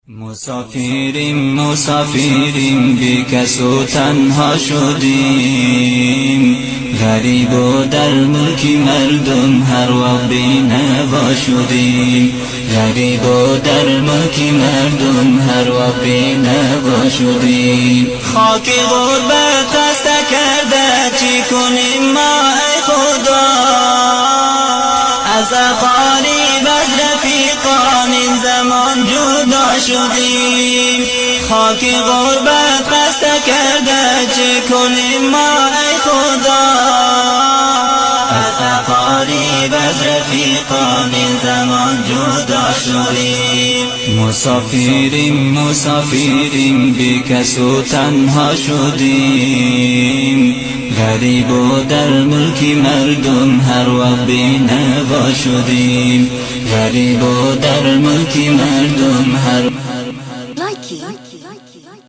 مسافریم بی کس و تنها شدیم، غریب و در ملک مردم هر وقت بی نوا شدیم، غریب و در ملک مردم هر وقت بی نوا شدیم. خاک غربت خسته کرده چی کنیم ما ای خدا، از اقارب از رفیقان این زمان جدا شدیم. خاک غربت خسته کرده چه کنیم ما ای خدا، از اقارب از رفیقان این زمان جدا شدیم. مسافریم بی کس و تنها شدیم، غریب و در ملک مردم هر وقت بی نوا شدیم، غریب و در ملک مردم هر